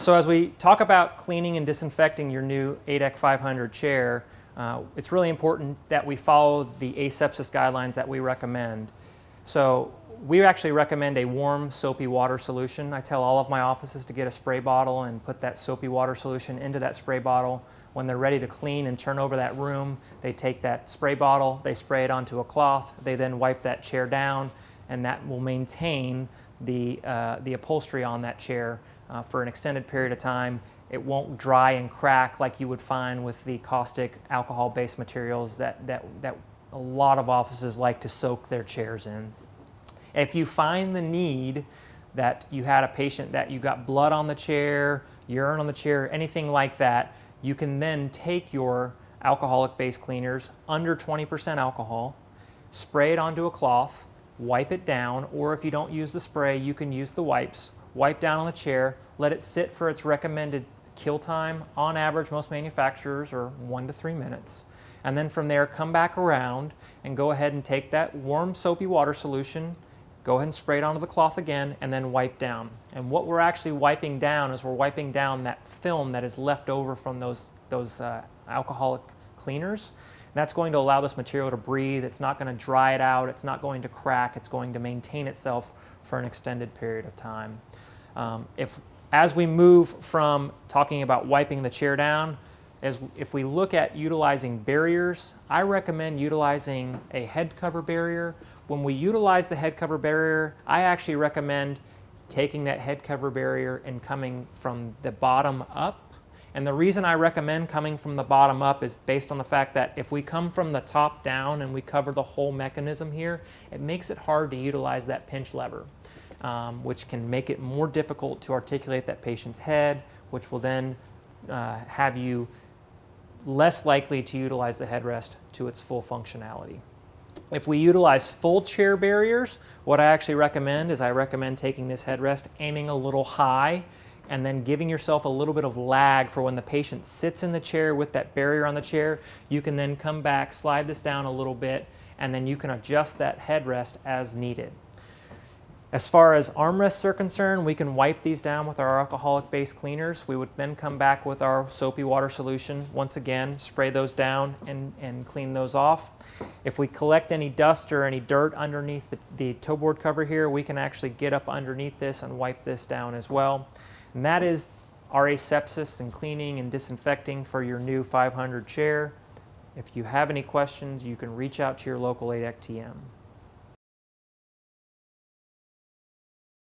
So as we talk about cleaning and disinfecting your new A-dec 500 chair, it's really important that we follow the asepsis guidelines that we recommend. So we actually recommend a warm soapy water solution. I tell all of my offices to get a spray bottle and put that soapy water solution into that spray bottle. When they're ready to clean and turn over that room, they take that spray bottle, they spray it onto a cloth, they then wipe that chair down, and that will maintain the upholstery on that chair for an extended period of time. It won't dry and crack like you would find with the caustic alcohol-based materials that a lot of offices like to soak their chairs in. If you find the need that you had a patient that you got blood on the chair, urine on the chair, anything like that, you can then take your alcoholic-based cleaners under 20% alcohol, spray it onto a cloth, wipe it down, or if you don't use the spray, you can use the wipes. Wipe down on the chair, let it sit for its recommended kill time. On average, most manufacturers are 1 to 3 minutes. And then from there, come back around and go ahead and take that warm soapy water solution, go ahead and spray it onto the cloth again, and then wipe down. And what we're actually wiping down is we're wiping down that film that is left over from those alcoholic cleaners. And that's going to allow this material to breathe. It's not going to dry it out. It's not going to crack. It's going to maintain itself for an extended period of time. As we move from talking about wiping the chair down, if we look at utilizing barriers, I recommend utilizing a head cover barrier. When we utilize the head cover barrier, I actually recommend taking that head cover barrier and coming from the bottom up. And the reason I recommend coming from the bottom up is based on the fact that if we come from the top down and we cover the whole mechanism here, it makes it hard to utilize that pinch lever, which can make it more difficult to articulate that patient's head, which will then have you less likely to utilize the headrest to its full functionality. If we utilize full chair barriers, what I actually recommend is I recommend taking this headrest, aiming a little high, and then giving yourself a little bit of lag for when the patient sits in the chair with that barrier on the chair. You can then come back, slide this down a little bit, and then you can adjust that headrest as needed. As far as armrests are concerned, we can wipe these down with our alcoholic-based cleaners. We would then come back with our soapy water solution. Once again, spray those down and clean those off. If we collect any dust or any dirt underneath the toe board cover here, we can actually get up underneath this and wipe this down as well. And that is our asepsis and cleaning and disinfecting for your new 500 chair. If you have any questions, you can reach out to your local A-dec TM.